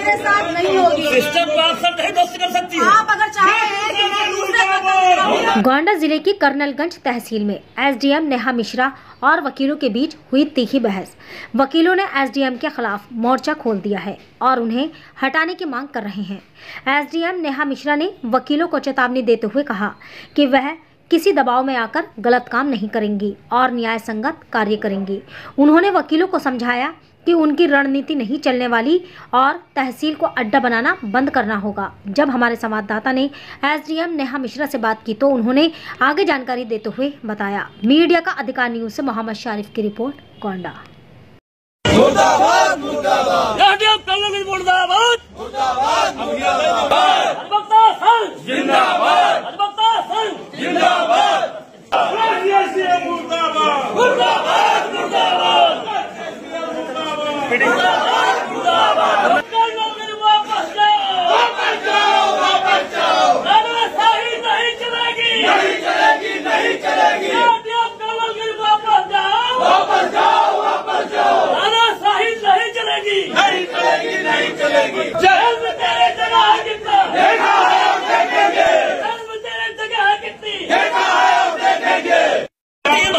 मेरे साथ नहीं होगी। सिस्टम को आप सब नहीं दोस्त कर सकती है। आप अगर चाहें कि मैं दूसरे गोंडा जिले की कर्नलगंज तहसील में एसडीएम नेहा मिश्रा और वकीलों के बीच हुई तीखी बहस। वकीलों ने एसडीएम के खिलाफ मोर्चा खोल दिया है और उन्हें हटाने की मांग कर रहे हैं। एसडीएम नेहा मिश्रा ने वकीलों को चेतावनी देते हुए कहा कि वह किसी दबाव में आकर गलत काम नहीं करेंगी और न्याय संगत कार्य करेंगी। उन्होंने वकीलों को समझाया कि उनकी रणनीति नहीं चलने वाली और तहसील को अड्डा बनाना बंद करना होगा। जब हमारे संवाददाता ने एसडीएम नेहा मिश्रा से बात की तो उन्होंने आगे जानकारी देते हुए बताया। मीडिया का अधिकार न्यूज से मोहम्मद शारिफ की रिपोर्ट, गोंडा। मुर्दाबाद मुर्दाबाद मुर्दाबाद जिंदाबाद जिंदाबाद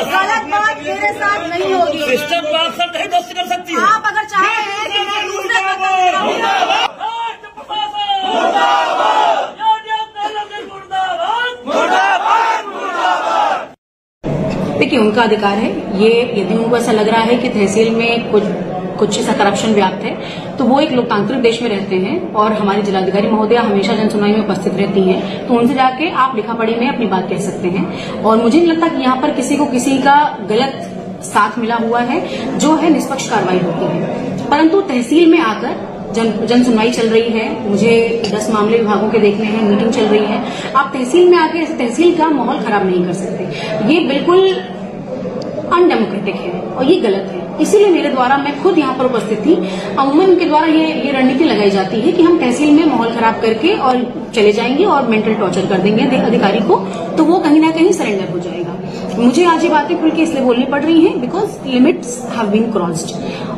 गलत बात मेरे साथ नहीं होगी। सिस्टम को आप सब नहीं दोस्त कर सकती है। आप अगर चाहें कि मैं दूसरे देखिए, उनका अधिकार है ये। यदि उनको ऐसा लग रहा है कि तहसील में कुछ ऐसा करप्शन व्याप्त है तो वो एक लोकतांत्रिक देश में रहते हैं और हमारी जिलाधिकारी महोदया हमेशा जनसुनवाई में उपस्थित रहती हैं, तो उनसे जाके आप लिखा पढ़ी में अपनी बात कह सकते हैं। और मुझे नहीं लगता कि यहाँ पर किसी को किसी का गलत साथ मिला हुआ है। जो है निष्पक्ष कार्रवाई होती है, परंतु तहसील में आकर जन सुनवाई चल रही है, मुझे 10 मामले विभागों के देखने हैं, मीटिंग चल रही है। आप तहसील में आके तहसील का माहौल खराब नहीं कर सकते। ये बिल्कुल अनडेमोक्रेटिक है और ये गलत है। इसीलिए मेरे द्वारा, मैं खुद यहाँ पर उपस्थित थी, अमूमन उनके द्वारा ये रणनीति लगाई जाती है कि हम तहसील में माहौल खराब करके और चले जाएंगे और मेंटल टॉर्चर कर देंगे अधिकारी को, तो वो कहीं ना कहीं सरेंडर हो जाएगा। मुझे आज ये बातें खुल के इसलिए बोलनी पड़ रही हैं because limits have been crossed.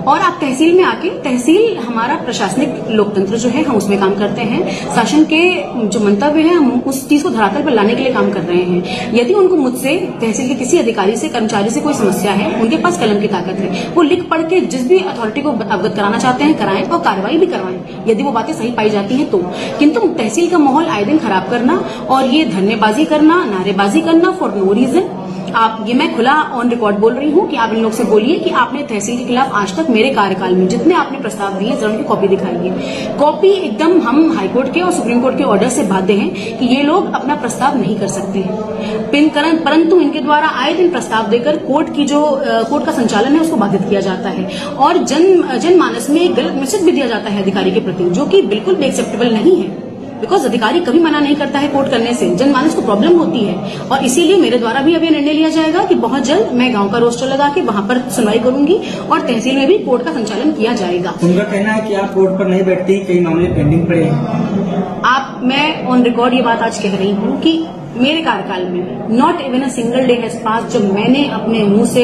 और आप तहसील में आके, तहसील हमारा प्रशासनिक लोकतंत्र जो है, हम उसमें काम करते हैं। शासन के जो मंतव्य है हम उस चीज को धरातल पर लाने के लिए काम कर रहे हैं। यदि उनको मुझसे, तहसील के किसी अधिकारी से, कर्मचारी से कोई समस्या है, उनके पास कलम की ताकत है, वो लिख पढ़ के जिस भी अथॉरिटी को अवगत कराना चाहते हैं कराएं और कार्रवाई भी करवाएं यदि वो बातें सही पाई जाती हैं तो। किंतु तहसील का माहौल आए दिन खराब करना और ये धरनेबाजी करना, नारेबाजी करना फॉर नो रीजन, ये मैं खुला ऑन रिकॉर्ड बोल रही हूँ कि आप इन लोग से बोलिए कि आपने तहसील के खिलाफ आज तक मेरे कार्यकाल में जितने आपने प्रस्ताव दिए जरा उनकी कॉपी दिखाइए। कॉपी एकदम, हम हाईकोर्ट के और सुप्रीम कोर्ट के ऑर्डर से बाध्य हैं कि ये लोग अपना प्रस्ताव नहीं कर सकते हैं, परंतु इनके द्वारा आए दिन प्रस्ताव देकर कोर्ट का संचालन है उसको बाधित किया जाता है और जनमानस में एक गलत मैसेज भी दिया जाता है अधिकारी के प्रति, जो कि बिल्कुल भी एक्सेप्टेबल नहीं है। बिकॉज अधिकारी कभी मना नहीं करता है कोर्ट करने से, जनमानस को प्रॉब्लम होती है। और इसीलिए मेरे द्वारा भी अब ये निर्णय लिया जाएगा कि बहुत जल्द मैं गांव का रोस्टर लगा के वहां पर सुनवाई करूंगी और तहसील में भी कोर्ट का संचालन किया जाएगा। उनका कहना है कि आप कोर्ट पर नहीं बैठती, कई मामले पेंडिंग पड़े हैं। मैं ऑन रिकॉर्ड ये बात आज कह रही हूँ कि मेरे कार्यकाल में not even a single day has pass जब मैंने अपने मुंह से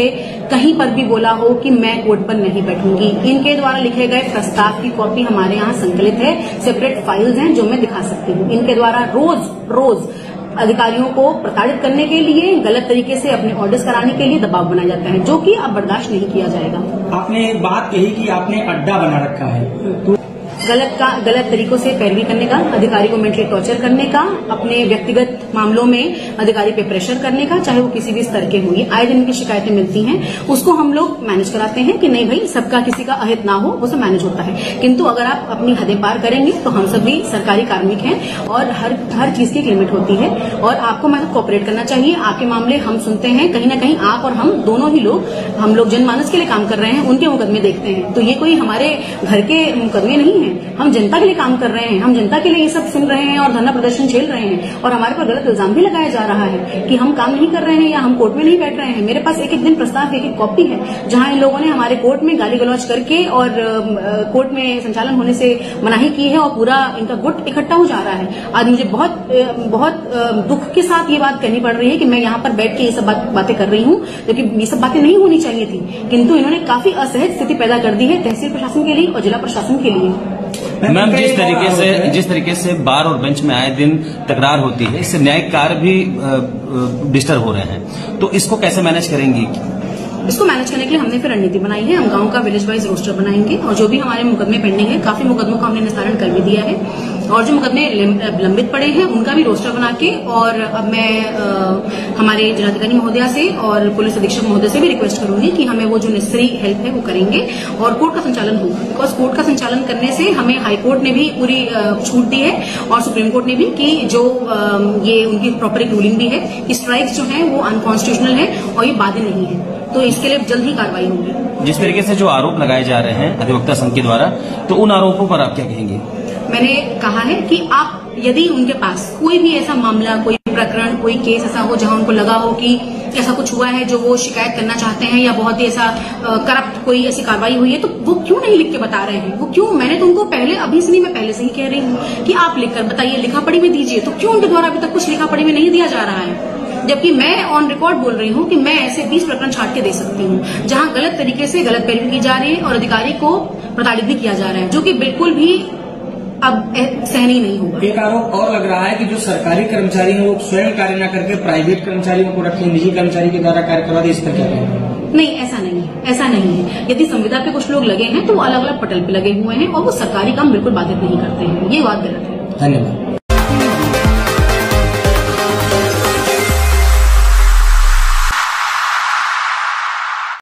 कहीं पर भी बोला हो कि मैं कोर्ट पर नहीं बैठूंगी। इनके द्वारा लिखे गए प्रस्ताव की कॉपी हमारे यहाँ संकलित है, सेपरेट फाइल्स हैं जो मैं दिखा सकती हूँ। इनके द्वारा रोज अधिकारियों को प्रताड़ित करने के लिए, गलत तरीके से अपने ऑर्डर्स कराने के लिए दबाव बनाया जाता है, जो कि अब बर्दाश्त नहीं किया जाएगा। आपने एक बात कही कि आपने अड्डा बना रखा है, तो गलत तरीकों से पैरवी करने का, अधिकारी को मेंटली टॉर्चर करने का, अपने व्यक्तिगत मामलों में अधिकारी पे प्रेशर करने का, चाहे वो किसी भी स्तर के हुए, आए दिन की शिकायतें मिलती हैं, उसको हम लोग मैनेज कराते हैं कि नहीं भाई सबका किसी का अहित ना हो, वो सब मैनेज होता है। किंतु अगर आप अपनी हदें पार करेंगे तो हम सभी सरकारी कार्मिक हैं और हर चीज की एक लिमिट होती है और आपको मैं कोऑपरेट करना चाहिए। आपके मामले हम सुनते हैं, कहीं ना कहीं आप और हम दोनों ही लोग, हम लोग जनमानस के लिए काम कर रहे हैं, उनके मुकदमे देखते हैं, तो ये कोई हमारे घर के मुकदमे नहीं है। हम जनता के लिए काम कर रहे हैं, हम जनता के लिए ये सब सुन रहे हैं और धरना प्रदर्शन झेल रहे हैं और हमारे पर गलत इल्जाम भी लगाया जा रहा है कि हम काम नहीं कर रहे हैं या हम कोर्ट में नहीं बैठ रहे हैं। मेरे पास एक दिन प्रस्ताव की एक कॉपी है जहां इन लोगों ने हमारे कोर्ट में गाली गलौज करके और कोर्ट में संचालन होने से मनाही की है और पूरा इनका गुट इकट्ठा हो जा रहा है। आज मुझे बहुत दुख के साथ ये बात कहनी पड़ रही है कि मैं यहाँ पर बैठ के ये सब बातें कर रही हूँ, क्योंकि ये सब बातें नहीं होनी चाहिए थी, किंतु इन्होंने काफी असहज स्थिति पैदा कर दी है तहसील प्रशासन के लिए और जिला प्रशासन के लिए। मैम, जिस तरीके से बार और बेंच में आए दिन तकरार होती है, इससे न्यायिक कार्य भी डिस्टर्ब हो रहे हैं, तो इसको कैसे मैनेज करेंगी? इसको मैनेज करने के लिए हमने फिर रणनीति बनाई है। हम गांव का विलेज वाइज रोस्टर बनाएंगे और जो भी हमारे मुकदमे पेंडिंग है, काफी मुकदमों का हमने निस्तारण कर भी दिया है और जो मुकदमे लंबित पड़े हैं उनका भी रोस्टर बना के, और अब मैं हमारे जिलाधिकारी महोदया से और पुलिस अधीक्षक महोदय से भी रिक्वेस्ट करूंगी कि हमें वो जो नेसेसरी हेल्प है वो करेंगे और कोर्ट का संचालन होगा। बिकॉज कोर्ट का संचालन करने से हमें हाई कोर्ट ने भी पूरी छूट दी है और सुप्रीम कोर्ट ने भी कि जो ये उनकी प्रॉपर एक रूलिंग भी है कि स्ट्राइक्स जो है वो अनकॉन्स्टिट्यूशनल है और ये बाध्य नहीं है, तो इसके लिए जल्द ही कार्रवाई होगी। जिस तरीके से जो आरोप लगाए जा रहे हैं अधिवक्ता संघ के द्वारा, तो उन आरोपों पर आप क्या कहेंगे? मैंने कहा है कि आप यदि उनके पास कोई भी ऐसा मामला, कोई प्रकरण, कोई केस ऐसा हो जहां उनको लगा हो कि ऐसा कुछ हुआ है जो वो शिकायत करना चाहते हैं या बहुत ही ऐसा करप्ट कोई ऐसी कार्रवाई हुई है, तो वो क्यों नहीं लिख के बता रहे हैं? वो क्यों? मैंने तो उनको पहले, अभी से नहीं, मैं पहले से ही कह रही हूँ कि आप लिखकर बताइए, लिखा पढ़ी में दीजिए। तो क्यों उनके द्वारा अभी तक कुछ लिखा पढ़ी में नहीं दिया जा रहा है? जबकि मैं ऑन रिकॉर्ड बोल रही हूँ कि मैं ऐसे 20 प्रकरण छाट के दे सकती हूँ जहां गलत तरीके से गलत पैरवी की जा रही है और अधिकारी को प्रताड़ित भी किया जा रहा है, जो कि बिल्कुल भी अब सहनीय नहीं होगा। एक आरोप और लग रहा है कि जो सरकारी कर्मचारी हैं वो स्वयं कार्य न करके प्राइवेट कर्मचारियों को रखें, निजी कर्मचारी के द्वारा कार्य करवा दे, इस पर क्या कहेंगे? नहीं, ऐसा नहीं है, ऐसा नहीं है। यदि संविदा पे कुछ लोग लगे हैं तो वो अलग अलग पटल पे लगे हुए हैं और वो सरकारी काम बिल्कुल बाधित नहीं करते हैं। ये बात गलत है। धन्यवाद।